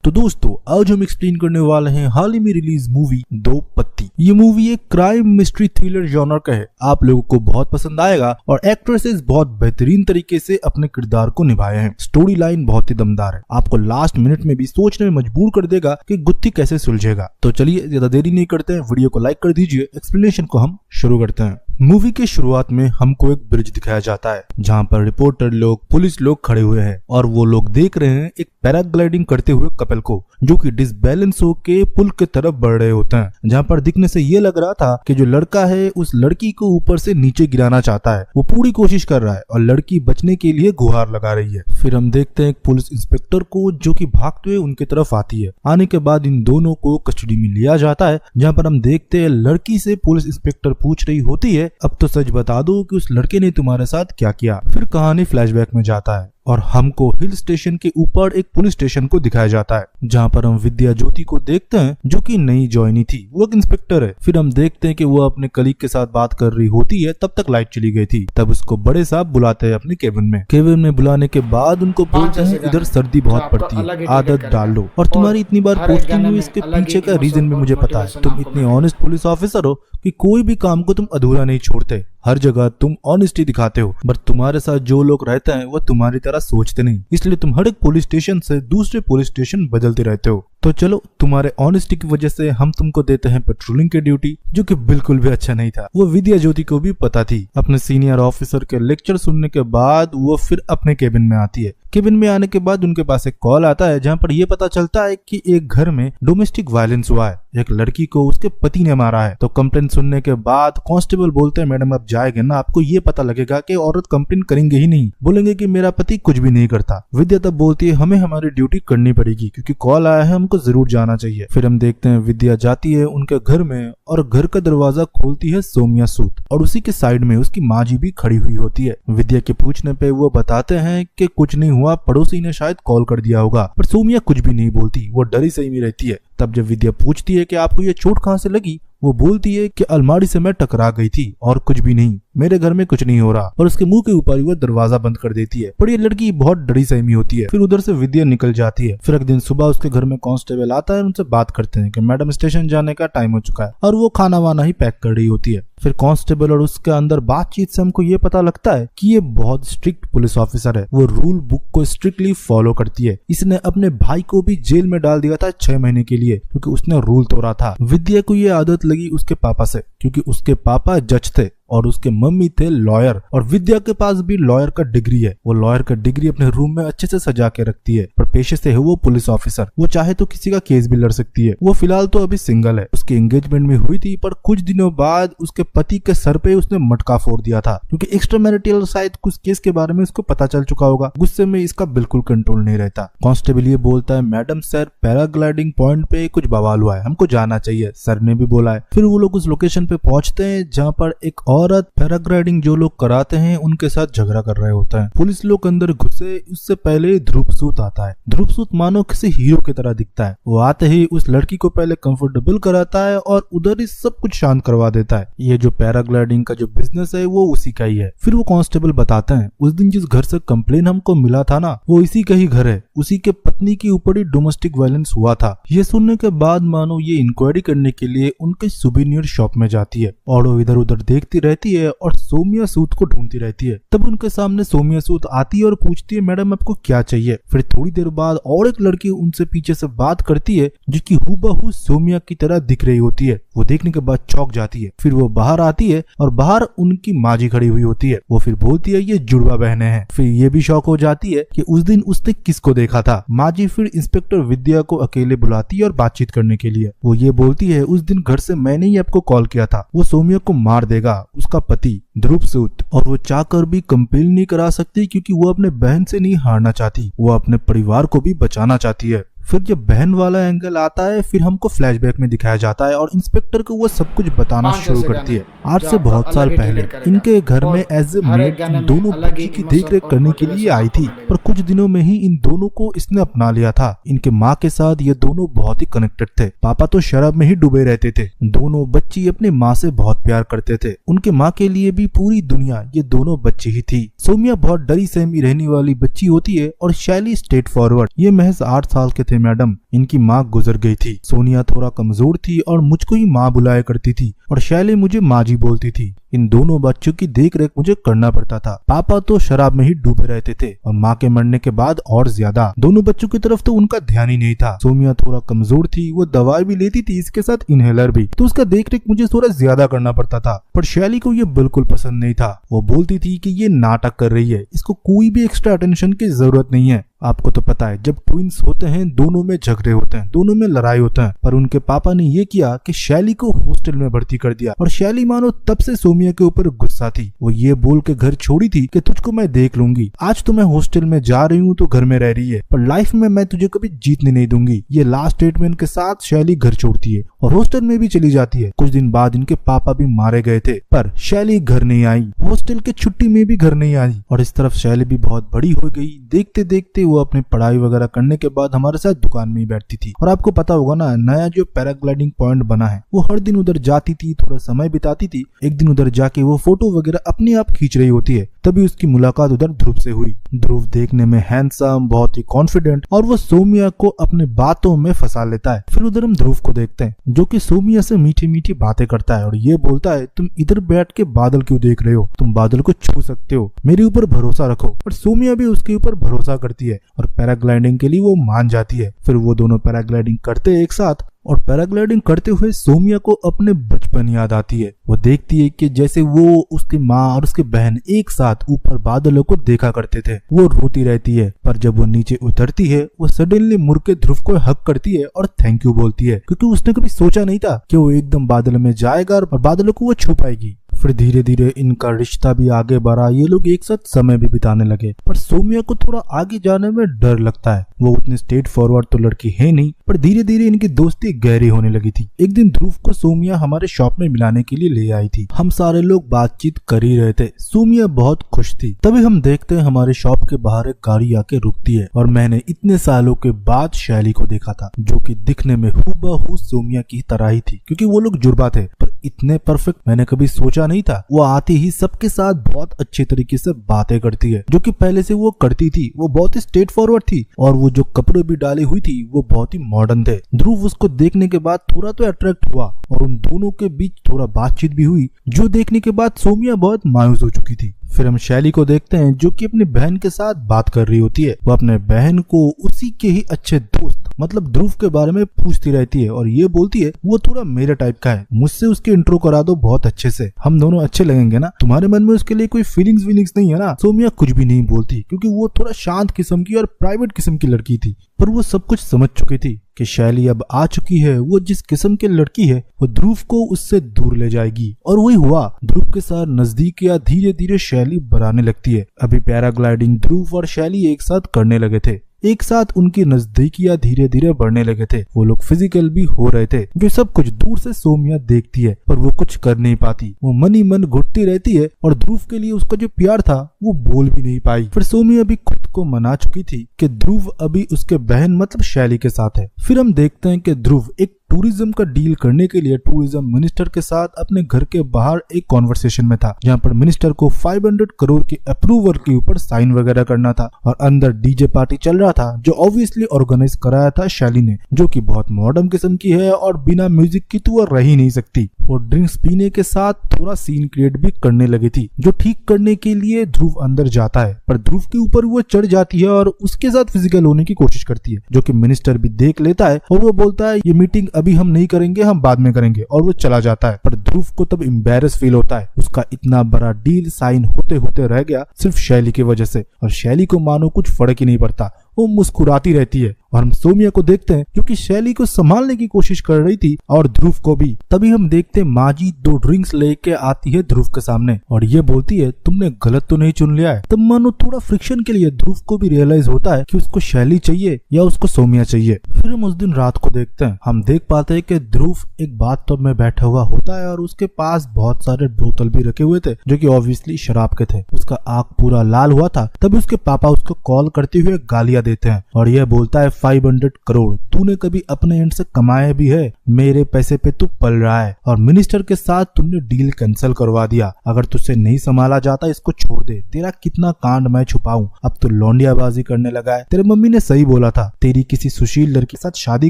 तो दोस्तों आज हम एक्सप्लेन करने वाले हैं हाल ही में रिलीज मूवी दो पत्ती। ये मूवी एक क्राइम मिस्ट्री थ्रिलर जॉनर का है। आप लोगों को बहुत पसंद आएगा और एक्ट्रेसेस बहुत बेहतरीन तरीके से अपने किरदार को निभाए हैं। स्टोरी लाइन बहुत ही दमदार है, आपको लास्ट मिनट में भी सोचने में मजबूर कर देगा कि गुत्थी कैसे सुलझेगा। तो चलिए ज्यादा देरी नहीं करते हैं, वीडियो को लाइक कर दीजिए। एक्सप्लेनेशन को हम शुरू करते हैं। मूवी के शुरुआत में हमको एक ब्रिज दिखाया जाता है जहाँ पर रिपोर्टर लोग, पुलिस लोग खड़े हुए हैं और वो लोग देख रहे हैं एक पैराग्लाइडिंग करते हुए कपल को, जो कि डिसबैलेंस होके पुल की तरफ बढ़ रहे होते हैं। जहाँ पर दिखने से ये लग रहा था कि जो लड़का है उस लड़की को ऊपर से नीचे गिराना चाहता है। वो पूरी कोशिश कर रहा है और लड़की बचने के लिए गुहार लगा रही है। फिर हम देखते हैं एक पुलिस इंस्पेक्टर को जो कि भागते हुए उनकी तरफ आती है। आने के बाद इन दोनों को कस्टडी में लिया जाता है, जहाँ पर हम देखते हैं लड़की से पुलिस इंस्पेक्टर पूछ रही होती है, अब तो सच बता दो कि उस लड़के ने तुम्हारे साथ क्या किया। फिर कहानी फ्लैशबैक में जाता है और हमको हिल स्टेशन के ऊपर एक पुलिस स्टेशन को दिखाया जाता है, जहाँ पर हम विद्या ज्योति को देखते हैं जो कि नई ज्वाइनी थी। वो एक इंस्पेक्टर है। फिर हम देखते हैं कि वो अपने कलीग के साथ बात कर रही होती है, तब तक लाइट चली गई थी। तब उसको बड़े साहब बुलाते हैं अपने केबिन में। केबिन में बुलाने के बाद उनको बोलते हैं इधर सर्दी बहुत पड़ती है, आदत डाल लो, और तुम्हारी इतनी बार पोस्टिंग हुई इसके पीछे का रीजन भी मुझे पता है। तुम इतने ऑनेस्ट पुलिस ऑफिसर हो कि कोई भी काम को तुम अधूरा नहीं छोड़ते, हर जगह तुम ऑनेस्टी दिखाते हो, बट तुम्हारे साथ जो लोग रहते हैं वो तुम्हारी तरह सोचते नहीं, इसलिए तुम हर एक पुलिस स्टेशन से दूसरे पुलिस स्टेशन बदलते रहते हो। तो चलो तुम्हारे ऑनेस्टी की वजह से हम तुमको देते हैं पेट्रोलिंग की ड्यूटी, जो कि बिल्कुल भी अच्छा नहीं था। वो विद्या ज्योति को भी पता थी। अपने सीनियर ऑफिसर के लेक्चर सुनने के बाद वो फिर अपने केबिन में आती है। केबिन में आने के बाद उनके पास एक कॉल आता है, जहाँ पर ये पता चलता है कि एक घर में डोमेस्टिक वायलेंस हुआ है, एक लड़की को उसके पति ने मारा है। तो कंप्लेंट सुनने के बाद कांस्टेबल बोलते हैं मैडम आप जाएंगे ना, आपको ये पता लगेगा कि औरत कंप्लेंट करेंगे ही नहीं, बोलेंगे कि मेरा पति कुछ भी नहीं करता। विद्या तब बोलती है हमें हमारी ड्यूटी करनी पड़ेगी क्योंकि कॉल आया है, हमको जरूर जाना चाहिए। फिर हम देखते हैं विद्या जाती है उनके घर में और घर का दरवाजा खोलती है सोमिया सूद, और उसी के साइड में उसकी माँ जी भी खड़ी हुई होती है। विद्या के पूछने पे वो बताते हैं कि कुछ नहीं हुआ, पड़ोसी ने शायद कॉल कर दिया होगा, पर सोमिया कुछ भी नहीं बोलती, वो डरी सहमी रहती है। तब जब विद्या पूछती है कि आपको ये चोट कहाँ से लगी, वो बोलती है कि अलमारी से मैं टकरा गई थी और कुछ भी नहीं, मेरे घर में कुछ नहीं हो रहा, और उसके मुंह के ऊपर वो दरवाजा बंद कर देती है। पर ये लड़की बहुत डरी सहमी होती है। फिर उधर से विद्या निकल जाती है। फिर एक दिन सुबह उसके घर में कांस्टेबल आता है, उनसे बात करते हैं कि मैडम स्टेशन जाने का टाइम हो चुका है, और वो खाना वाना ही पैक कर रही होती है। फिर कांस्टेबल और उसके अंदर बातचीत से हमको ये पता लगता है कि ये बहुत स्ट्रिक्ट पुलिस ऑफिसर है। वो रूल बुक को स्ट्रिक्टली फॉलो करती है। इसने अपने भाई को भी जेल में डाल दिया था 6 महीने के लिए, क्योंकि उसने रूल तोड़ा था। विद्या को ये आदत लगी उसके पापा से, क्योंकि उसके पापा जज थे और उसके मम्मी थे लॉयर, और विद्या के पास भी लॉयर का डिग्री है। वो लॉयर का डिग्री अपने रूम में अच्छे से सजा के रखती है, पर पेशे से है वो पुलिस ऑफिसर। वो चाहे तो किसी का केस भी लड़ सकती है। वो फिलहाल तो अभी सिंगल है। उसकी एंगेजमेंट में हुई थी, पर कुछ दिनों बाद उसके पति के सर पे उसने मटका फोड़ दिया था, क्योंकि एक्स्ट्रा मैरिटल शायद कुछ केस के बारे में उसको पता चल चुका होगा। गुस्से में इसका बिल्कुल कंट्रोल नहीं रहता। कांस्टेबल ये बोलता है मैडम सर पैराग्लाइडिंग पॉइंट पे कुछ बवाल हुआ है, हमको जाना चाहिए, सर ने भी बोला है। फिर वो लोग उस लोकेशन पे पहुंचते हैं जहाँ पर एक औरत पैराग्लाइडिंग जो लोग कराते हैं उनके साथ झगड़ा कर रहे होता है। पुलिस लोग अंदर घुसे उससे पहले ध्रुव सूद आता है। ध्रुव सूद मानो किसी हीरो की तरह दिखता है। वो आते ही उस लड़की को पहले कंफर्टेबल कराता है और उधर ही सब कुछ शांत करवा देता है। ये जो पैराग्लाइडिंग का जो बिजनेस है वो उसी का ही है। फिर वो कांस्टेबल बताते हैं उस दिन जिस घर से कंप्लेन हमको मिला था ना, वो इसी का ही घर है, उसी के पत्नी के ऊपर ही डोमेस्टिक वायलेंस हुआ था। ये सुनने के बाद मानो ये इंक्वायरी करने के लिए उनके सुवेनियर शॉप में जाती है और वो इधर उधर देखती रहती है और सोमिया सूद को ढूंढती रहती है। तब उनके सामने सोमिया सूद आती है और पूछती है मैडम आपको क्या चाहिए। फिर थोड़ी देर बाद और एक लड़की उनसे पीछे से बात करती है जो कि हूबहू सोमिया की तरह दिख रही होती है। वो देखने के बाद चौंक जाती है। फिर वो बाहर आती है और बाहर उनकी माँ जी खड़ी हुई होती है। वो फिर बोलती है ये जुड़वा बहनें हैं। फिर ये भी शौक हो जाती है कि उस दिन उसने किसको देखा था। माँ जी फिर इंस्पेक्टर विद्या को अकेले बुलाती है और बातचीत करने के लिए। वो ये बोलती है उस दिन घर से मैंने ही आपको कॉल किया था, वो सोमिया को मार देगा, उसका पति ध्रुव सूद, और वो चाहकर भी कंपेल नहीं करा सकती क्योंकि वो अपने बहन से नहीं हारना चाहती, वो अपने परिवार को भी बचाना चाहती है। फिर जब बहन वाला एंगल आता है फिर हमको फ्लैशबैक में दिखाया जाता है और इंस्पेक्टर को वो सब कुछ बताना शुरू करती है। आज से बहुत साल पहले इनके घर में एज ए मेड दोनों बच्ची की देखरेख करने के लिए आई थी, पर कुछ दिनों में ही इन दोनों को इसने अपना लिया था। इनके माँ के साथ ये दोनों बहुत ही कनेक्टेड थे। पापा तो शराब में ही डूबे रहते थे। दोनों बच्ची अपने माँ से बहुत प्यार करते थे। उनके माँ के लिए भी पूरी दुनिया ये दोनों बच्ची ही थी। सोमिया बहुत डरी सहमी रहने वाली बच्ची होती है और शैली स्ट्रेट फॉरवर्ड। ये महज 8 साल के थे थे मैडम, इनकी माँ गुजर गई थी। सोनिया थोड़ा कमजोर थी और मुझको ही माँ बुलाया करती थी और शैली मुझे माँ जी बोलती थी। इन दोनों बच्चों की देख रेख मुझे करना पड़ता था। पापा तो शराब में ही डूबे रहते थे और माँ के मरने के बाद और ज्यादा। दोनों बच्चों की तरफ तो उनका ध्यान ही नहीं था। सोमिया थोड़ा कमजोर थी, वो दवाई भी लेती थी, इसके साथ इनहेलर भी, तो उसका देख रेख मुझे थोड़ा ज्यादा करना पड़ता था। पर शैली को ये बिल्कुल पसंद नहीं था। वो बोलती थी कि ये नाटक कर रही है, इसको कोई भी एक्स्ट्रा अटेंशन की जरूरत नहीं है। आपको तो पता है जब ट्विंस होते हैं दोनों में झगड़े होते हैं, दोनों में लड़ाई होता है। पर उनके पापा ने ये किया कि शैली को हॉस्टल में भर्ती कर दिया और शैली मानो तब से सोमिया के ऊपर गुस्सा थी। वो ये बोल के घर छोड़ी थी कि तुझको मैं देख लूंगी, आज तो मैं हॉस्टल में जा रही हूँ तो घर में रह रही है, पर लाइफ में मैं तुझे कभी जीतने नहीं दूंगी। ये लास्ट स्टेटमेंट के साथ शैली घर छोड़ती है और हॉस्टल में भी चली जाती है। कुछ दिन बाद इनके पापा भी मारे गए थे, पर शैली घर नहीं आई, हॉस्टल के छुट्टी में भी घर नहीं आई। और इस तरफ शैली भी बहुत बड़ी हो गई। देखते देखते वो अपनी पढ़ाई वगैरह करने के बाद हमारे साथ दुकान में ही बैठती थी। और आपको पता होगा ना, नया जो पैराग्लाइडिंग पॉइंट बना है, वो हर दिन उधर जाती थी, थोड़ा समय बिताती थी। एक दिन उधर जाके वो फोटो वगैरह अपने आप खींच रही होती है, तभी उसकी मुलाकात उधर ध्रुव से हुई। ध्रुव देखने में हैंडसम, बहुत ही कॉन्फिडेंट, और वो सोमिया को अपने बातों में फंसा लेता है। फिर उधर हम ध्रुव को देखते हैं जो कि सोमिया से मीठी मीठी बातें करता है और ये बोलता है, तुम इधर बैठ के बादल क्यों देख रहे हो, तुम बादल को छू सकते हो, मेरे ऊपर भरोसा रखो। और सोमिया भी उसके ऊपर भरोसा करती है और पैराग्लाइडिंग के लिए वो मान जाती है। फिर वो दोनों पैराग्लाइडिंग करते हैं एक साथ, और पैराग्लाइडिंग करते हुए सोमिया को अपने बचपन याद आती है। वो देखती है कि जैसे वो, उसकी माँ और उसकी बहन एक साथ ऊपर बादलों को देखा करते थे। वो रोती रहती है, पर जब वो नीचे उतरती है वो सडनली मुड़ के ध्रुव को हक करती है और थैंक यू बोलती है, क्योंकि उसने कभी सोचा नहीं था कि वो एकदम बादल में जाएगा और बादलों को वो छू पाएगी। फिर धीरे धीरे इनका रिश्ता भी आगे बढ़ा, ये लोग एक साथ समय भी बिताने लगे। पर सोमिया को थोड़ा आगे जाने में डर लगता है। वो उतनी स्ट्रेट फॉरवर्ड तो लड़की है नहीं, पर धीरे धीरे इनकी दोस्ती गहरी होने लगी थी। एक दिन ध्रुव को सोमिया हमारे शॉप में मिलाने के लिए ले आई थी। हम सारे लोग बातचीत कर ही रहे थे, सोमिया बहुत खुश थी। तभी हम देखते हैं हमारे शॉप के बाहर एक गाड़ी आके रुकती है और मैंने इतने सालों के बाद शैली को देखा था, जो कि दिखने में हूबहू सोमिया की तरह ही थी, क्योंकि वो लोग जुड़वा थे, पर इतने परफेक्ट मैंने कभी सोचा नहीं था। वो आते ही सबके साथ बहुत अच्छे तरीके से बातें करती है, जो कि पहले से वो करती थी। वो बहुत ही स्ट्रेट फॉरवर्ड थी और वो जो कपड़े भी डाली हुई थी वो बहुत ही मॉडर्न थे। ध्रुव उसको देखने के बाद थोड़ा तो अट्रैक्ट हुआ और उन दोनों के बीच थोड़ा बातचीत भी हुई, जो देखने के बाद सोमिया बहुत मायूस हो चुकी थी। फिर हम शैली को देखते हैं जो कि अपनी बहन के साथ बात कर रही होती है। वो अपने बहन को उसी के ही अच्छे दोस्त मतलब ध्रुव के बारे में पूछती रहती है और ये बोलती है वो थोड़ा मेरे टाइप का है, मुझसे उसके इंट्रो करा दो बहुत अच्छे से, हम दोनों अच्छे लगेंगे ना, तुम्हारे मन में उसके लिए कोई फीलिंग्स वीलिंग्स नहीं है ना। सोमिया कुछ भी नहीं बोलती क्योंकि वो थोड़ा शांत किस्म की और प्राइवेट किस्म की लड़की थी, पर वो सब कुछ समझ चुकी थी कि शैली अब आ चुकी है। वो जिस किस्म की लड़की है वो ध्रुव को उससे दूर ले जाएगी, और वही हुआ। ध्रुव के साथ नजदीकियां धीरे धीरे शैली बढ़ाने लगती है। अभी पैराग्लाइडिंग ध्रुव और शैली एक साथ करने लगे थे, एक साथ उनकी नजदीकियां धीरे धीरे बढ़ने लगे थे। वो लोग फिजिकल भी हो रहे थे, जो सब कुछ दूर से सोमिया देखती है, पर वो कुछ कर नहीं पाती। वो मन ही मन घुटती रहती है और ध्रुव के लिए उसका जो प्यार था वो बोल भी नहीं पाई। फिर सोमिया भी खुद को मना चुकी थी कि ध्रुव अभी उसके बहन मतलब शैली के साथ है। फिर हम देखते हैं कि ध्रुव एक टूरिज्म का डील करने के लिए टूरिज्म मिनिस्टर के साथ अपने घर के बाहर एक कॉन्वर्सेशन में था, जहां पर मिनिस्टर को 500 करोड़ के अप्रूवल के ऊपर साइन वगैरह करना था। और अंदर डीजे पार्टी चल रहा था, जो ऑब्वियसली ऑर्गेनाइज कराया था शैली ने, जो कि बहुत मॉडर्न किस्म की है और बिना म्यूजिक की तो वो रह ही नहीं सकती। और ड्रिंक्स पीने के साथ थोड़ा सीन क्रिएट भी करने लगी थी, जो ठीक करने के लिए ध्रुव अंदर जाता है, पर ध्रुव के ऊपर वो चढ़ जाती है और उसके साथ फिजिकल होने की कोशिश करती है, जो कि मिनिस्टर भी देख लेता है और वो बोलता है ये मीटिंग अभी हम नहीं करेंगे, हम बाद में करेंगे, और वो चला जाता है। पर ध्रुव को तब एम्बैरेस फील होता है, उसका इतना बड़ा डील साइन होते होते रह गया सिर्फ शैली की वजह से, और शैली को मानो कुछ फर्क ही नहीं पड़ता, वो मुस्कुराती रहती है। और हम सोमिया को देखते हैं जो कि शैली को संभालने की कोशिश कर रही थी और ध्रुव को भी। तभी हम देखते हैं माजी 2 ड्रिंक्स लेके आती है ध्रुव के सामने और ये बोलती है तुमने गलत तो नहीं चुन लिया है। तब मानो थोड़ा फ्रिक्शन के लिए ध्रुव को भी रियलाइज होता है कि उसको शैली चाहिए या उसको सोमिया चाहिए। फिर हम उस दिन रात को देखते हैं, हम देख पाते हैं कि ध्रुव एक बाथटब में बैठा हुआ होता है और उसके पास बहुत सारे बोतल भी रखे हुए थे, जो कि ऑब्वियसली शराब के थे। उसका आंख पूरा लाल हुआ था। तभी उसके पापा उसको कॉल करते हुए गालियां देते हैं और यह बोलता है 500 करोड़ तूने कभी अपने एंड से कमाए भी है? मेरे पैसे पे तू पल रहा है और मिनिस्टर के साथ तुमने डील कैंसिल करवा दिया। अगर तुझसे नहीं संभाला जाता इसको छोड़ दे, तेरा कितना कांड मैं छुपाऊं। अब तो लौंडियाबाजी करने लगा है। तेरे मम्मी ने सही बोला था, तेरी किसी सुशील लड़की के साथ शादी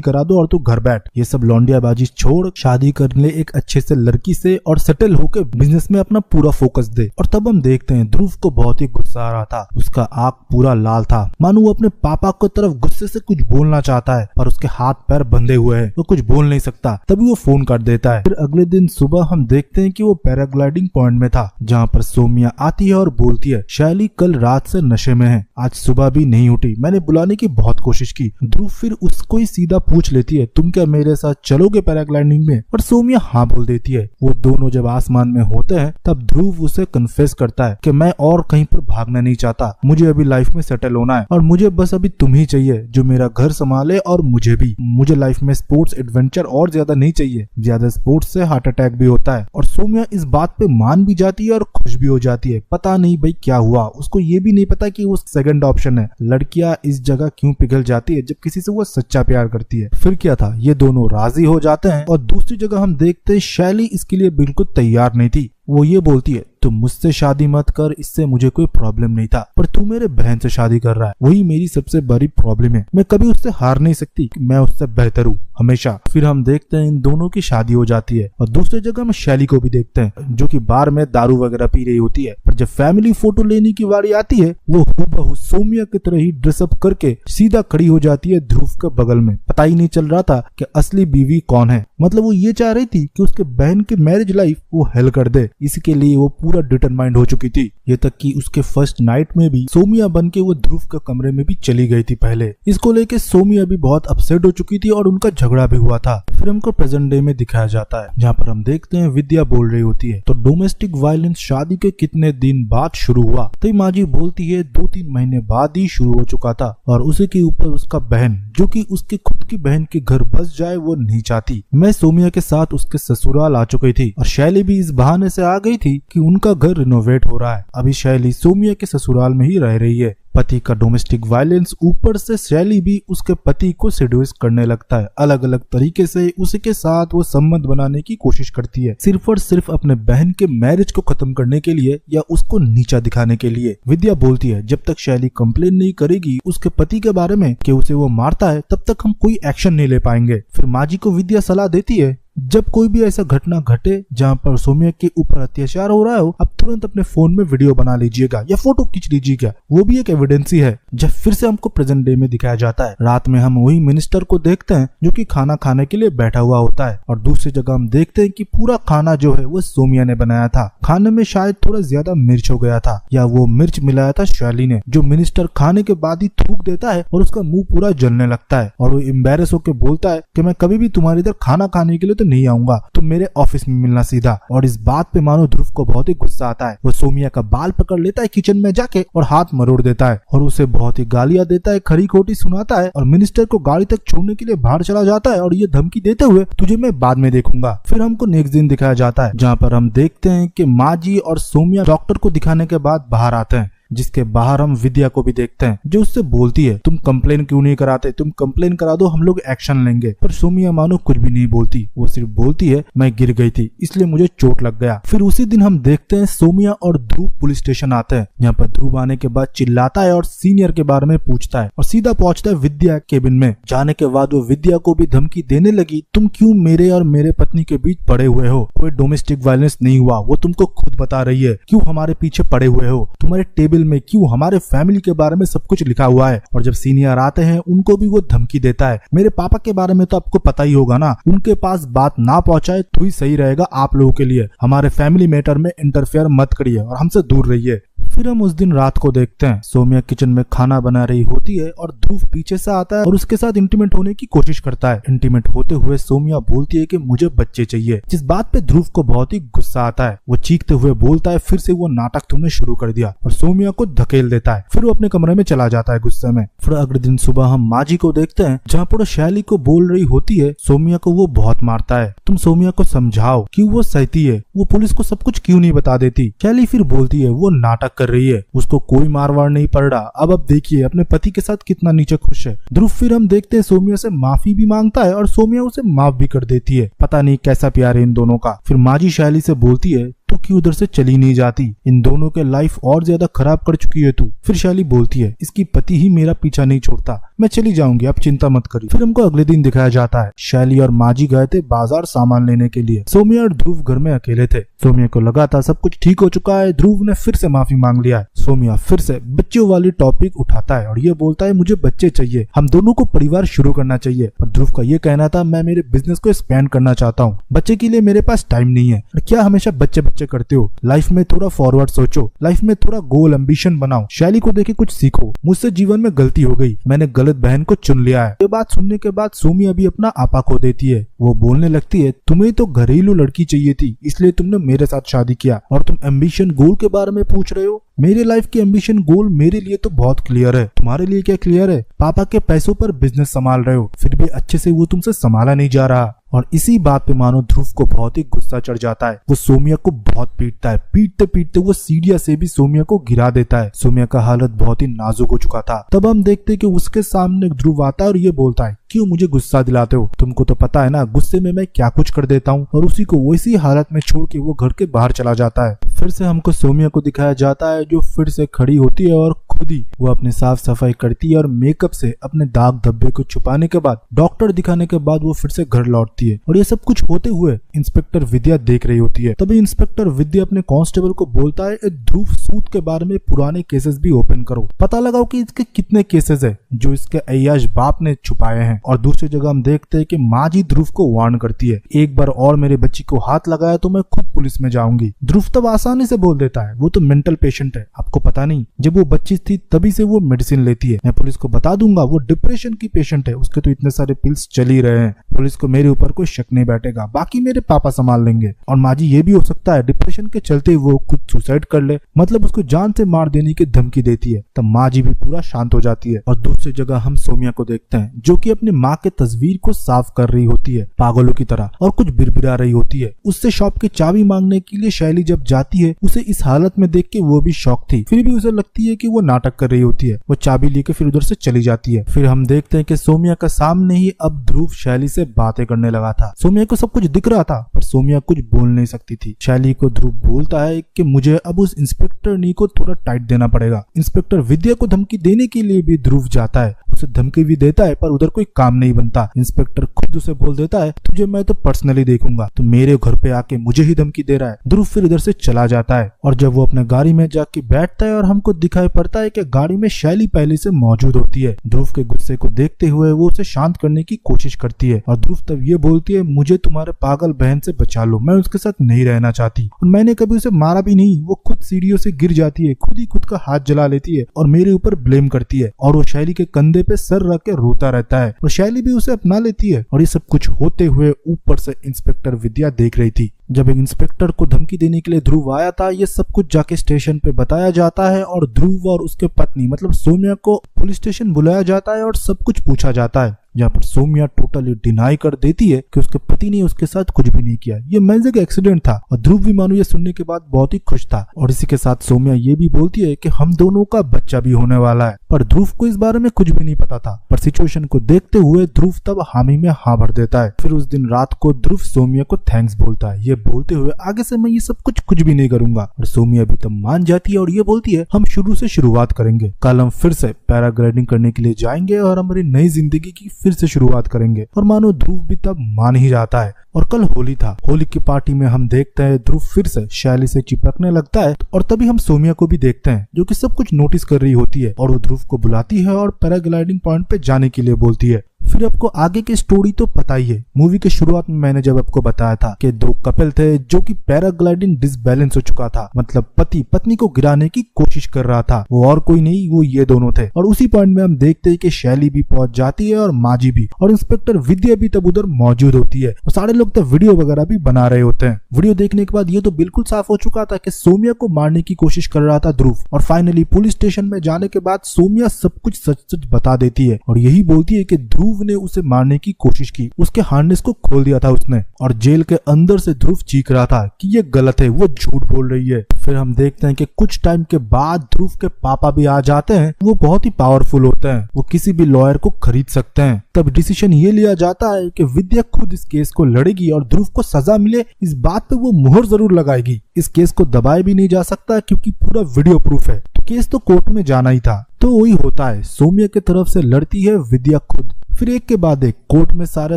करा दो और तू घर बैठ। ये सब लौंडियाबाजी छोड़, शादी कर ले एक अच्छे से लड़की से और सेटल होकर बिजनेस में अपना पूरा फोकस दे। और तब हम देखते हैं ध्रुव को बहुत ही गुस्सा आ रहा था। उसका आंख पूरा लाल था, मानो वो अपने पापा को तरफ गुस्से से कुछ बोलना चाहता है पर उसके हाथ पैर बंधे हुए हैं, वो कुछ बोल नहीं सकता। तभी वो फोन कर देता है। फिर अगले दिन सुबह हम देखते हैं कि वो पैराग्लाइडिंग पॉइंट में था, जहाँ पर सोमिया आती है और बोलती है शैली कल रात से नशे में है, आज सुबह भी नहीं उठी, मैंने बुलाने की बहुत कोशिश की। ध्रुव फिर उसको ही सीधा पूछ लेती है, तुम क्या मेरे साथ चलोगे पैराग्लाइडिंग में? और सोमिया हाँ बोल देती है। वो दोनों जब आसमान में होते हैं तब ध्रुव उसे कन्फेस करता है कि मैं और कहीं पर भागना नहीं चाहता, मुझे अभी लाइफ में सेटल होना है और मुझे बस अभी तुम ही चाहिए जो मेरा घर संभाले और मुझे भी। मुझे लाइफ में स्पोर्ट्स एडवेंचर और ज्यादा नहीं चाहिए, ज्यादा स्पोर्ट्स से हार्ट अटैक भी होता है। और सोमिया इस बात पे मान भी जाती है और खुश भी हो जाती है। पता नहीं भाई क्या हुआ, उसको ये भी नहीं पता कि वो सेकंड ऑप्शन है। लड़कियां इस जगह क्यों पिघल जाती है जब किसी से वो सच्चा प्यार करती है। फिर क्या था, ये दोनों राजी हो जाते हैं। और दूसरी जगह हम देखते हैं शैली इसके लिए बिल्कुल तैयार नहीं थी। वो ये बोलती है तुम मुझसे शादी मत कर, इससे मुझे कोई प्रॉब्लम नहीं था, पर तू मेरे बहन से शादी कर रहा है, वही मेरी सबसे बड़ी प्रॉब्लम है। मैं कभी उससे हार नहीं सकती, मैं उससे बेहतर हूँ हमेशा। फिर हम देखते हैं इन दोनों की शादी हो जाती है। और दूसरी जगह हम शैली को भी देखते हैं जो कि बार में दारू वगैरह पी रही होती है। पर जब फैमिली फोटो लेने की बारी आती है वो हूबहू सोमिया की तरह ही ड्रेसअप करके सीधा खड़ी हो जाती है ध्रुव के बगल में। पता ही नहीं चल रहा था कि असली बीवी कौन है। मतलब वो ये चाह रही थी कि उसके बहन की मैरिज लाइफ वो हेल कर दे, इसके लिए वो पूरा डिटरमाइंड हो चुकी थी। ये तक कि उसके फर्स्ट नाइट में भी सोमिया बन के वो ध्रुव के कमरे में भी चली गई थी पहले। इसको लेके सोमिया भी बहुत अपसेट हो चुकी थी और उनका झगड़ा भी हुआ था। फिर हमको प्रेजेंट डे में दिखाया जाता है जहाँ पर हम देखते हैं विद्या बोल रही होती है तो डोमेस्टिक वायलेंस शादी के कितने दिन बाद शुरू हुआ? तो माँ जी बोलती है 2-3 महीने बाद ही शुरू हो चुका था और उसी के ऊपर उसका बहन जो कि उसके खुद की बहन के घर बस जाए वो नहीं चाहती। मैं सोमिया के साथ उसके ससुराल आ चुकी थी और शैली भी इस बहाने से आ गई थी कि उनका घर रिनोवेट हो रहा है। अभी शैली सोमिया के ससुराल में ही रह रही है। पति का डोमेस्टिक वायलेंस, ऊपर से शैली भी उसके पति को सेड्यूस करने लगता है। अलग अलग तरीके से उसके साथ वो संबंध बनाने की कोशिश करती है, सिर्फ और सिर्फ अपने बहन के मैरिज को खत्म करने के लिए या उसको नीचा दिखाने के लिए। विद्या बोलती है जब तक शैली कंप्लेन नहीं करेगी उसके पति के बारे में कि उसे वो मारता है तब तक हम कोई एक्शन नहीं ले पाएंगे। फिर माँ जी को विद्या सलाह देती है जब कोई भी ऐसा घटना घटे जहाँ पर सोमिया के ऊपर अत्याचार हो रहा हो, अब तुरंत अपने फोन में वीडियो बना लीजिएगा या फोटो खींच लीजिएगा, वो भी एक एविडेंस ही है। जब फिर से हमको प्रेजेंट डे में दिखाया जाता है, रात में हम वही मिनिस्टर को देखते हैं जो कि खाना खाने के लिए बैठा हुआ होता है और दूसरी जगह हम देखते हैं कि पूरा खाना जो है वो सोमिया ने बनाया था। खाने में शायद थोड़ा ज्यादा मिर्च हो गया था या वो मिर्च मिलाया था शैली ने, जो मिनिस्टर खाने के बाद ही थूक देता है और उसका मुंह पूरा जलने लगता है और वो एम्बैरेस होकर बोलता है कि मैं कभी भी तुम्हारे इधर खाना खाने के लिए तो नहीं आऊंगा, तुम मेरे ऑफिस में मिलना सीधा। और इस बात पे मानो ध्रुव को बहुत ही गुस्सा आता है। वो सोमिया का बाल पकड़ लेता है किचन में जाके और हाथ मरोड़ देता है और उसे बहुत ही गालियां देता है, खरी खोटी सुनाता है और मिनिस्टर को गाड़ी तक छोड़ने के लिए बाहर चला जाता है और ये धमकी देते हुए तुझे मैं बाद में देखूंगा। फिर हमको नेक्स्ट दिन दिखाया जाता है जहाँ पर हम देखते हैं कि माँ जी और सोमिया डॉक्टर को दिखाने के बाद बाहर आते हैं, जिसके बाहर हम विद्या को भी देखते हैं जो उससे बोलती है तुम कंप्लेन क्यों नहीं कराते, तुम कंप्लेन करा दो हम लोग एक्शन लेंगे। पर सोमिया मानो कुछ भी नहीं बोलती, वो सिर्फ बोलती है मैं गिर गई थी इसलिए मुझे चोट लग गया। फिर उसी दिन हम देखते हैं सोमिया और ध्रुव पुलिस स्टेशन आते हैं। यहाँ पर ध्रुव आने के बाद चिल्लाता है और सीनियर के बारे में पूछता है और सीधा पहुंचता है विद्या केबिन में। जाने के बाद वो विद्या को भी धमकी देने लगी, तुम क्यों मेरे और मेरे पत्नी के बीच पड़े हुए हो, कोई डोमेस्टिक वायलेंस नहीं हुआ, वो तुमको खुद बता रही है, क्यों हमारे पीछे पड़े हुए हो, तुम्हारे टेबल में क्यों हमारे फैमिली के बारे में सब कुछ लिखा हुआ है। और जब सीनियर आते हैं उनको भी वो धमकी देता है, मेरे पापा के बारे में तो आपको पता ही होगा ना, उनके पास बात ना पहुंचाए तो ही सही रहेगा आप लोगों के लिए, हमारे फैमिली मैटर में इंटरफेयर मत करिए और हमसे दूर रहिए। फिर हम उस दिन रात को देखते हैं सोमिया किचन में खाना बना रही होती है और ध्रुव पीछे से आता है और उसके साथ इंटीमेट होने की कोशिश करता है। इंटीमेट होते हुए सोमिया बोलती है कि मुझे बच्चे चाहिए, जिस बात पे ध्रुव को बहुत ही गुस्सा आता है। वो चीखते हुए बोलता है फिर से वो नाटक तुमने शुरू कर दिया और सोमिया को धकेल देता है। फिर वो अपने कमरे में चला जाता है गुस्से में। फिर अगले दिन सुबह हम माँ जी को देखते हैं जहाँ पर शैली को बोल रही होती है सोमिया को वो बहुत मारता है, तुम सोमिया को समझाओ कि वो सहती है, वो पुलिस को सब कुछ क्यों नहीं बता देती। शैली फिर बोलती है वो नाटक कर कर रही है, उसको कोई मारवाड़ नहीं पड़ रहा। अब देखिए अपने पति के साथ कितना नीचे खुश है। ध्रुव फिर हम देखते हैं सौम्या से माफी भी मांगता है और सौम्या उसे माफ भी कर देती है। पता नहीं कैसा प्यार है इन दोनों का। फिर माजी शैली से बोलती है तो क्यों उधर से चली नहीं जाती, इन दोनों के लाइफ और ज्यादा खराब कर चुकी है तू। फिर शैली बोलती है इसकी पति ही मेरा पीछा नहीं छोड़ता, मैं चली जाऊंगी, आप चिंता मत करिए। फिर हमको अगले दिन दिखाया जाता है शैली और माजी गए थे बाजार सामान लेने के लिए। सौम्या और ध्रुव घर में अकेले थे। सौम्या को लगा था सब कुछ ठीक हो चुका है, ध्रुव ने फिर से माफी मांग लिया है। सौम्या फिर से बच्चों वाली टॉपिक उठाता है और ये बोलता है मुझे बच्चे चाहिए, हम दोनों को परिवार शुरू करना चाहिए। पर ध्रुव का ये कहना था मैं मेरे बिजनेस को एक्सपेंड करना चाहता हूँ, बच्चे के लिए मेरे पास टाइम नहीं है। क्या हमेशा बच्चे बच्चे करते हो, लाइफ में थोड़ा फॉरवर्ड सोचो, लाइफ में थोड़ा गोल एम्बिशन बनाओ, शैली को देखे कुछ सीखो, मुझसे जीवन में गलती हो गई, मैंने गलत बहन को चुन लिया है। ये बात सुनने के बाद सौम्या भी अपना आपा खो देती है। वो बोलने लगती है तुम्हें तो घरेलू लड़की चाहिए थी, इसलिए तुमने मेरे साथ शादी किया और तुम एम्बिशन गोल के बारे में पूछ रहे हो। मेरे लाइफ की एम्बिशन गोल मेरे लिए तो बहुत क्लियर है, तुम्हारे लिए क्या क्लियर है? पापा के पैसों पर बिजनेस संभाल रहे हो, फिर भी अच्छे से वो तुमसे संभाला नहीं जा रहा। और इसी बात पे मानो ध्रुव को बहुत ही गुस्सा चढ़ जाता है। वो सौम्या को बहुत पीटता है, पीटते पीटते वो सीढ़ियां से भी सौम्या को गिरा देता है। सौम्या का हालत बहुत ही नाजुक हो चुका था। तब हम देखते हैं कि उसके सामने ध्रुव आता है और ये बोलता है क्यों मुझे गुस्सा दिलाते हो, तुमको तो पता है ना गुस्से में मैं क्या कुछ कर देता हूँ। और उसी को वैसी हालत में छोड़ के वो घर के बाहर चला जाता है। फिर से हमको सौम्या को दिखाया जाता है जो फिर से खड़ी होती है और खुद ही वो अपनी साफ सफाई करती है और मेकअप से अपने दाग धब्बे को छुपाने के बाद डॉक्टर दिखाने के बाद वो फिर से घर लौटती है। और ये सब कुछ होते हुए इंस्पेक्टर विद्या देख रही होती है। तभी इंस्पेक्टर विद्या अपने कांस्टेबल को बोलता है ध्रुव सूद के बारे में पुराने केसेस भी ओपन करो, पता लगाओ कि इसके कितने केसेस है जो इसके अय्याश बाप ने छुपाए हैं। और दूसरी जगह हम देखते हैं कि माँ जी ध्रुव को वार्न करती है एक बार और मेरे बच्ची को हाथ लगाया तो मैं खुद पुलिस में जाऊंगी। ध्रुव तब आसानी से बोल देता है वो तो मेंटल पेशेंट है, आपको पता नहीं जब वो बच्ची थी तभी से वो मेडिसिन लेती है, मैं पुलिस को बता दूंगा वो डिप्रेशन की पेशेंट है, उसके तो इतने सारे पिल्स चल ही रहे हैं, पुलिस को मेरे ऊपर कोई शक नहीं बैठेगा, बाकी मेरे पापा संभाल लेंगे। और माँ जी ये भी हो सकता है डिप्रेशन के चलते वो खुद सुसाइड कर ले, मतलब उसको जान से मार देने की धमकी देती है। तब माँ जी भी पूरा शांत हो जाती है। और दूसरी जगह हम सौम्या को देखते हैं जो कि अपनी माँ के तस्वीर को साफ कर रही होती है पागलों की तरह और कुछ बिरबिरा रही होती है। उससे शॉप की चाबी मांगने के लिए शैली जब जाती है उसे इस हालत में देख के वो भी शॉक थी, फिर भी उसे लगती है कि वो नाटक कर रही होती है। वो चाबी लेके फिर उधर से चली जाती है। फिर हम देखते हैं कि सौम्या का सामने ही अब ध्रुव शैली से बातें करने लगा था। सौम्या को सब कुछ दिख रहा था पर सौम्या कुछ बोल नहीं सकती थी। शैली को ध्रुव बोलता है कि मुझे अब उस इंस्पेक्टर नी को थोड़ा टाइट देना पड़ेगा। इंस्पेक्टर विद्या को धमकी देने के लिए भी ध्रुव जाता है, उसे धमकी भी देता है पर उधर कोई काम नहीं बनता। इंस्पेक्टर खुद उसे बोल देता है तुझे मैं तो पर्सनली देखूंगा, तो मेरे घर पे आके मुझे ही धमकी दे रहा है। ध्रुव फिर इधर से चला जाता है और जब वो अपने गाड़ी में जाके बैठता है और हमको दिखाई पड़ता है कि गाड़ी में शैली पहले से मौजूद होती है। ध्रुव के गुस्से को देखते हुए वो उसे शांत करने की कोशिश करती है और ध्रुव तब ये बोलती है मुझे तुम्हारे पागल बहन से बचा लो, मैं उसके साथ नहीं रहना चाहती और मैंने कभी उसे मारा भी नहीं। वो खुद सीढ़ियों से गिर जाती है, खुद ही खुद का हाथ जला लेती है और मेरे ऊपर ब्लेम करती है और वो शैली के कंधे पे सर रख के रोता रहता है और शैली भी उसे अपना लेती है। और ये सब कुछ होते हुए ऊपर से इंस्पेक्टर विद्या देख रही थी। जब एक इंस्पेक्टर को धमकी देने के लिए ध्रुव आया था ये सब कुछ जाके स्टेशन पे बताया जाता है और ध्रुव और उसके पत्नी मतलब सौम्या को पुलिस स्टेशन बुलाया जाता है और सब कुछ पूछा जाता है, जहाँ पर सौम्या टोटली डिनाई कर देती है कि उसके पति ने उसके साथ कुछ भी नहीं किया, ये मैजिक एक्सीडेंट था। और ध्रुव भी मानो ये सुनने के बाद बहुत ही खुश था। और इसी के साथ सौम्या ये भी बोलती है कि हम दोनों का बच्चा भी होने वाला है। पर ध्रुव को इस बारे में कुछ भी नहीं पता था, पर सिचुएशन को देखते हुए ध्रुव तब हामी में हाँ भर देता है। फिर उस दिन रात को ध्रुव सौम्या को थैंक्स बोलता है, ये बोलते हुए आगे से मैं ये सब कुछ भी नहीं करूंगा। और सौम्या भी तब मान जाती है और ये बोलती है हम शुरू से शुरुआत करेंगे, कल हम फिर से पैराग्लाइडिंग करने के लिए जाएंगे और हमारी नई जिंदगी की फिर से शुरुआत करेंगे। और मानो ध्रुव भी तब मान ही जाता है। और कल होली था, होली की पार्टी में हम देखते हैं ध्रुव फिर से शैली से चिपकने लगता है और तभी हम सौम्या को भी देखते हैं जो कि सब कुछ नोटिस कर रही होती है और वो ध्रुव को बुलाती है और पैराग्लाइडिंग पॉइंट पे जाने के लिए बोलती है। फिर आपको आगे की स्टोरी तो पता ही है। मूवी के शुरुआत में मैंने जब आपको बताया था कि दो कपल थे जो कि पैराग्लाइडिंग डिसबैलेंस हो चुका था, मतलब पति पत्नी को गिराने की कोशिश कर रहा था, वो और कोई नहीं वो ये दोनों थे। और उसी पॉइंट में हम देखते हैं कि शैली भी पहुंच जाती है और माजी भी, और इंस्पेक्टर विद्या भी तब उधर मौजूद होती है और सारे लोग तब वीडियो वगैरह भी बना रहे होते हैं। वीडियो देखने के बाद ये तो बिल्कुल साफ हो चुका था कि सौम्या को मारने की कोशिश कर रहा था ध्रुव। और फाइनली पुलिस स्टेशन में जाने के बाद सौम्या सब कुछ सच सच बता देती है और यही बोलती है कि ध्रुव ध्रुव ने उसे मारने की कोशिश की। उसके हार्नेस को खोल दिया था उसने, और जेल के अंदर से ध्रुव चीख रहा था कि ये गलत है, वो झूठ बोल रही है। फिर हम देखते हैं कि कुछ टाइम के बाद ध्रुव के पापा भी आ जाते हैं। वो बहुत ही पावरफुल होते हैं, वो किसी भी लॉयर को खरीद सकते हैं। तब डिसीजन ये लिया जाता है कि विद्या खुद इस केस को लड़ेगी और ध्रुव को सजा मिले इस बात पे वो मुहर जरूर लगाएगी। इस केस को दबाया भी नहीं जा सकता क्योंकि पूरा वीडियो प्रूफ है, तो केस तो कोर्ट में जाना ही था। तो वही होता है, सौम्या की तरफ से लड़ती है विद्या खुद। फिर एक के बाद एक कोर्ट में सारा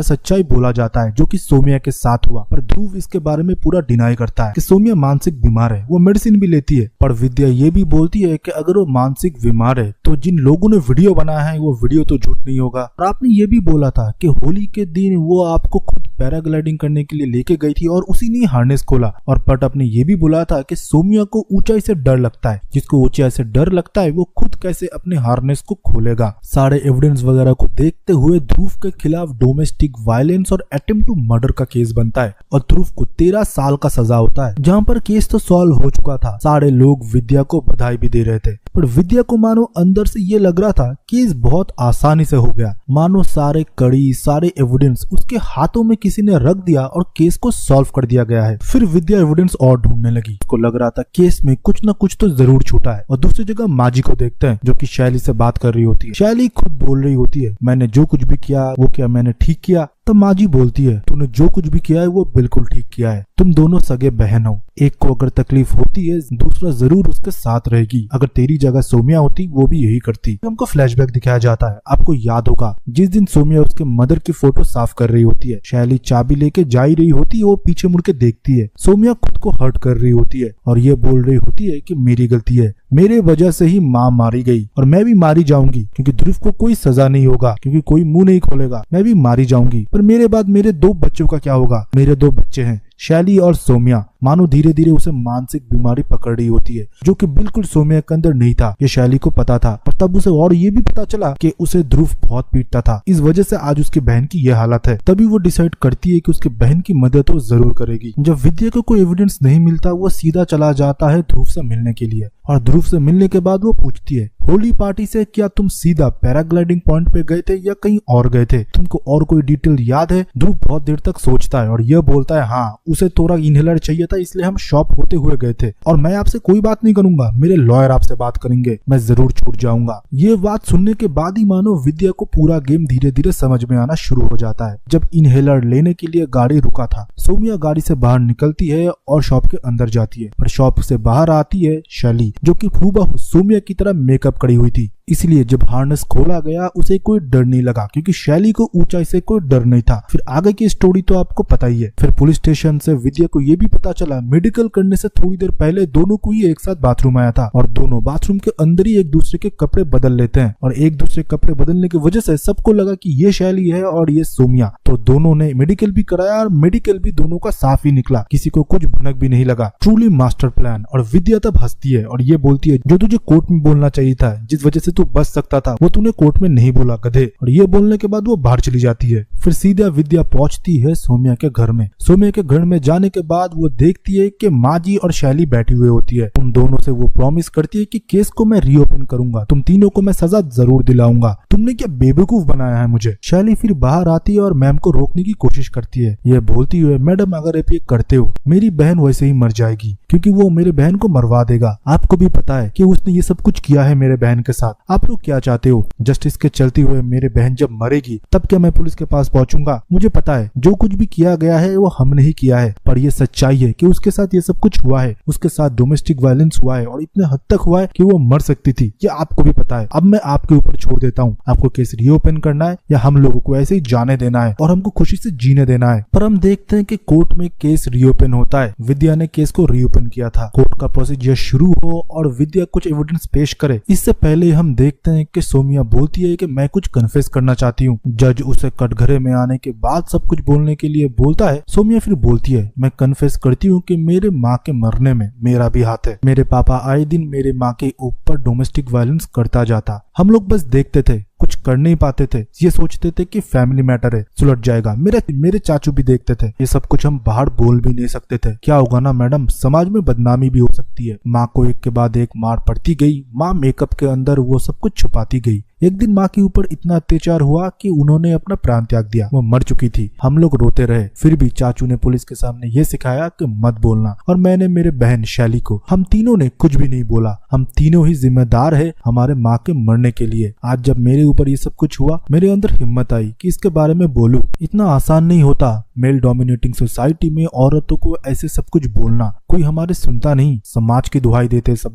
सच्चाई बोला जाता है जो कि सौम्या के साथ हुआ, पर ध्रुव इसके बारे में पूरा डिनाई करता है कि सौम्या मानसिक बीमार है, वो मेडिसिन भी लेती है। पर विद्या ये भी बोलती है कि अगर वो मानसिक बीमार है तो जिन लोगों ने वीडियो बनाया है वो वीडियो तो झूठ नहीं होगा। और आपने ये भी बोला था कि होली के दिन वो आपको खुद पैराग्लाइडिंग करने के लिए लेके गई थी और उसी ने हार्नेस खोला। और बट आपने ये भी बोला था कि सौम्या को ऊंचाई से डर लगता है, जिसको ऊंचाई से डर लगता है वो खुद कैसे अपने हार्नेस को खोलेगा। सारे एविडेंस वगैरह को देखते हुए ध्रुव के खिलाफ डोमेस्टिक वायलेंस और अटेम्प्ट टू मर्डर का केस बनता है और ध्रुव को 13 साल का सजा होता है। जहाँ पर केस तो सॉल्व हो चुका था, सारे लोग विद्या को बधाई भी दे रहे थे, पर विद्या को मानो अंदर से ये लग रहा था केस बहुत आसानी से हो गया, मानो सारे कड़ी सारे एविडेंस उसके हाथों में किसी ने रख दिया और केस को सॉल्व कर दिया गया है। फिर विद्या एविडेंस और ढूंढने लगी, उसको लग रहा था केस में कुछ न कुछ तो जरूर छूटा है। और दूसरी जगह माजी को देखते हैं जो कि शैली से बात कर रही होती है। शैली खुद बोल रही होती है मैंने जो कुछ भी किया वो क्या मैंने ठीक किया। तब माजी बोलती है तूने जो कुछ भी किया है वो बिल्कुल ठीक किया है, तुम दोनों सगे बहन हो, एक को अगर तकलीफ होती है दूसरा जरूर उसके साथ रहेगी, अगर तेरी जगह सौम्या होती वो भी यही करती। हमको फ्लैशबैक दिखाया जाता है, आपको याद होगा जिस दिन सौम्या उसके मदर की फोटो साफ कर रही होती है, शैली चाबी लेके जा ही रही होती है, वो पीछे मुड़ के देखती है, सौम्या खुद को हर्ट कर रही होती है और ये बोल रही होती है कि मेरी गलती है, मेरे वजह से ही माँ मारी गई और मैं भी मारी जाऊंगी क्योंकि ध्रुव को कोई सजा नहीं होगा क्योंकि कोई मुंह नहीं खोलेगा, मैं भी मारी जाऊंगी। पर मेरे बाद मेरे 2 बच्चों का क्या होगा, मेरे 2 बच्चे हैं शैली और सौम्या। मानो धीरे धीरे उसे मानसिक बीमारी पकड़ रही होती है जो कि बिल्कुल सौम्या के अंदर नहीं था, ये शैली को पता था। और तब उसे और ये भी पता चला कि उसे ध्रुव बहुत पीटता था, इस वजह से आज उसकी बहन की यह हालत है। तभी वो डिसाइड करती है कि उसकी बहन की मदद तो जरूर करेगी। जब विद्या को कोई एविडेंस नहीं मिलता वो सीधा चला जाता है ध्रुव से मिलने के लिए, और ध्रुव से मिलने के बाद वो पूछती है होली पार्टी से क्या तुम सीधा पैराग्लाइडिंग पॉइंट पे गए थे या कहीं और गए थे, तुमको और कोई डिटेल याद है। ध्रुव बहुत देर तक सोचता है और यह बोलता है हाँ उसे थोड़ा इनहेलर चाहिए था इसलिए हम शॉप होते हुए गए थे, और मैं आपसे कोई बात नहीं करूंगा, मेरे लॉयर आपसे बात करेंगे, मैं जरूर छूट जाऊंगा। ये बात सुनने के बाद ही मानो विद्या को पूरा गेम धीरे धीरे समझ में आना शुरू हो जाता है। जब इनहेलर लेने के लिए गाड़ी रुका था, सौम्या गाड़ी से बाहर निकलती है और शॉप के अंदर जाती है, पर शॉप से बाहर आती है शैली जो कि हूबहू सौम्या की तरह मेकअप करी हुई थी। इसलिए जब हार्नेस खोला गया उसे कोई डर नहीं लगा क्योंकि शैली को ऊंचाई से कोई डर नहीं था। फिर आगे की स्टोरी तो आपको पता ही है। फिर पुलिस स्टेशन से विद्या को ये भी पता चला मेडिकल करने से थोड़ी देर पहले दोनों को ही एक साथ बाथरूम आया था और दोनों बाथरूम के अंदर ही एक दूसरे के कपड़े बदल लेते हैं, और एक दूसरे कपड़े बदलने की वजह से सबको लगा कि ये शैली है और ये सौम्या। तो दोनों ने मेडिकल भी कराया और मेडिकल भी दोनों का साफ ही निकला, किसी को कुछ भनक भी नहीं लगा। Truly master plan. और विद्या तब हंसती है और ये बोलती है जो तुझे कोर्ट में बोलना चाहिए था, जिस वजह से तू बच सकता था वो तूने कोर्ट में नहीं बोला गधे। और ये बोलने के बाद वो बाहर चली जाती है। फिर सीधा विद्या पहुंचती है सौम्या के घर में। सौम्या के घर में जाने के बाद वो देखती है कि माजी और शैली बैठी हुई होती है। उन दोनों से वो प्रॉमिस करती है कि केस को मैं रीओपन करूंगा, तुम तीनों को मैं सजा जरूर दिलाऊंगा, तुमने क्या बेवकूफ बनाया है मुझे। शैली फिर बाहर आती है और मैम को रोकने की कोशिश करती है, ये बोलती हुए मैडम अगर आप ये करते हो मेरी बहन वैसे ही मर जाएगी क्योंकि वो मेरे बहन को मरवा देगा। आपको भी पता है कि उसने ये सब कुछ किया है मेरे बहन के साथ, आप लोग क्या चाहते हो जस्टिस के चलते हुए मेरे बहन जब मरेगी तब क्या मैं पुलिस के पास पहुंचूंगा। मुझे पता है जो कुछ भी किया गया है वो हमने ही किया है, पर ये सच्चाई है कि उसके साथ ये सब कुछ हुआ है, उसके साथ डोमेस्टिक वायलेंस हुआ है और इतने हद तक हुआ है कि वो मर सकती थी, ये आपको भी पता है। अब मैं आपके ऊपर छोड़ देता हूँ, आपको केस रीओपन करना है या हम लोगों को ऐसे ही जाने देना है और हमको खुशी से जीने देना है। पर हम देखते हैं कि कोर्ट में केस रीओपन होता है। विद्या ने केस को रीओपन किया था। कोर्ट का प्रोसीजर शुरू हो और विद्या कुछ एविडेंस पेश करे, इससे पहले हम देखते हैं कि सौम्या बोलती है कि मैं कुछ कन्फेस करना चाहती हूँ। जज उसे कटघरे में आने के बाद सब कुछ बोलने के लिए बोलता है। सौम्या फिर बोलती है मैं कन्फेस करती हूँ कि मेरे माँ के मरने में मेरा भी हाथ है। मेरे पापा आए दिन मेरे माँ के ऊपर डोमेस्टिक वायलेंस करता जाता, हम लोग बस देखते थे, कुछ कर नहीं पाते थे, ये सोचते थे कि फैमिली मैटर है सुलझ जाएगा। मेरे चाचू भी देखते थे, ये सब कुछ हम बाहर बोल भी नहीं सकते थे। क्या होगा ना मैडम, समाज में बदनामी भी हो सकती है। माँ को एक के बाद एक मार पड़ती गई, माँ मेकअप के अंदर वो सब कुछ छुपाती गई। एक दिन माँ के ऊपर इतना अत्याचार हुआ कि उन्होंने अपना प्राण त्याग दिया। वो मर चुकी थी। हम लोग रोते रहे, फिर भी चाचू ने पुलिस के सामने ये सिखाया कि मत बोलना, और मैंने मेरे बहन शैली को। हम तीनों ने कुछ भी नहीं बोला। हम तीनों ही जिम्मेदार है हमारे माँ के मरने के लिए। आज जब मेरे ऊपर ये सब कुछ हुआ, मेरे अंदर हिम्मत आई कि इसके बारे में बोलूं। इतना आसान नहीं होता मेल डोमिनेटिंग सोसाइटी में औरतों को ऐसे सब कुछ बोलना। कोई हमारे सुनता नहीं, समाज की दुहाई देते सब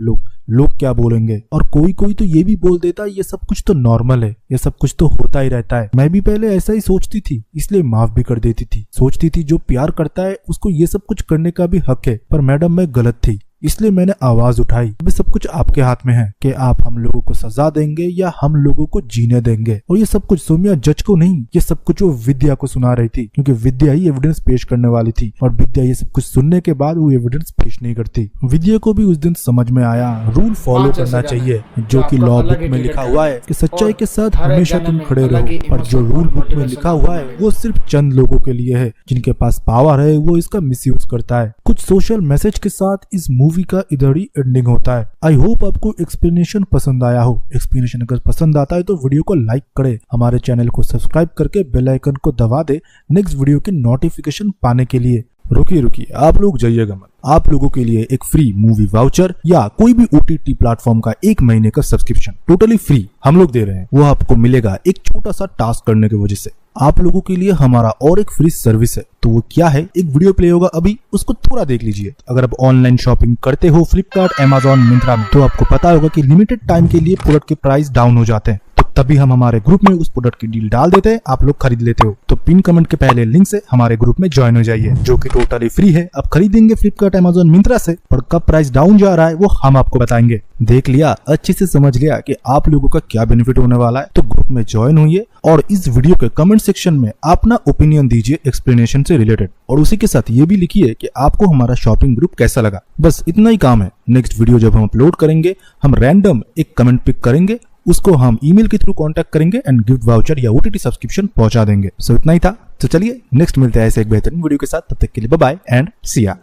लोग क्या बोलेंगे। और कोई कोई तो ये भी बोल देता ये सब कुछ तो नॉर्मल है, ये सब कुछ तो होता ही रहता है। मैं भी पहले ऐसा ही सोचती थी, इसलिए माफ भी कर देती थी। सोचती थी जो प्यार करता है उसको ये सब कुछ करने का भी हक है। पर मैडम मैं गलत थी, इसलिए मैंने आवाज उठाई। अभी सब कुछ आपके हाथ में है कि आप हम लोगों को सजा देंगे या हम लोगों को जीने देंगे। और ये सब कुछ सौम्या जज को नहीं, ये सब कुछ वो विद्या को सुना रही थी, क्योंकि विद्या ही एविडेंस पेश करने वाली थी। और विद्या ये सब कुछ सुनने के बाद वो एविडेंस पेश नहीं करती। विद्या को भी उस दिन समझ में आया रूल फॉलो करना चाहिए, जो कि लॉ बुक में लिखा हुआ है कि सच्चाई के साथ हमेशा तुम खड़े रहो। और जो रूल बुक में लिखा हुआ है वो सिर्फ चंद लोगों के लिए है, जिनके पास पावर है वो इसका मिसयूज करता है। कुछ सोशल मैसेज के साथ इस मूवी का इधर ही एंडिंग होता है। आई होप आपको एक्सप्लेनेशन पसंद आया हो। एक्सप्लेनेशन अगर पसंद आता है तो वीडियो को लाइक करे, हमारे चैनल को सब्सक्राइब करके बेल आइकन को दबा दे नेक्स्ट वीडियो की नोटिफिकेशन पाने के लिए। रुकिए आप लोग जाइएगा मत। आप लोगों के लिए एक फ्री मूवी वाउचर या कोई भी OTT प्लेटफॉर्म का 1 महीने का सब्सक्रिप्शन टोटली फ्री हम लोग दे रहे हैं। वो आपको मिलेगा एक छोटा सा टास्क करने की वजह से। आप लोगों के लिए हमारा और एक फ्री सर्विस है। तो वो क्या है, एक वीडियो प्ले होगा अभी, उसको थोड़ा देख लीजिए। अगर आप ऑनलाइन शॉपिंग करते हो फ्लिपकार्ट, अमेजॉन, मिंत्रा में, तो आपको पता होगा कि लिमिटेड टाइम के लिए प्रोडक्ट के प्राइस डाउन हो जाते हैं। तभी हम हमारे ग्रुप में उस प्रोडक्ट की डील डाल देते हैं, आप लोग खरीद लेते हो। तो पिन कमेंट के पहले लिंक से हमारे ग्रुप में ज्वाइन हो जाइए, जो कि टोटली फ्री है। अब खरीदेंगे फ्लिपकार्ट, अमेजॉन, मिंत्रा से, पर कब प्राइस डाउन जा रहा है वो हम आपको बताएंगे। देख लिया, अच्छे से समझ गया कि आप लोगों का क्या बेनिफिट होने वाला है। तो ग्रुप में ज्वाइन होइए और इस वीडियो के कमेंट सेक्शन में अपना ओपिनियन दीजिए एक्सप्लेनेशन से रिलेटेड, और उसी के साथ ये भी लिखिए कि आपको हमारा शॉपिंग ग्रुप कैसा लगा। बस इतना ही काम है। नेक्स्ट वीडियो जब हम अपलोड करेंगे, हम रैंडम एक कमेंट पिक करेंगे, उसको हम ईमेल के थ्रू कांटेक्ट करेंगे एंड गिफ्ट वाउचर या OTT सब्सक्रिप्शन पहुंचा देंगे। सो इतना ही था। तो चलिए नेक्स्ट मिलते हैं ऐसे एक बेहतरीन वीडियो के साथ। तब तक के लिए बाय बाय एंड सी या।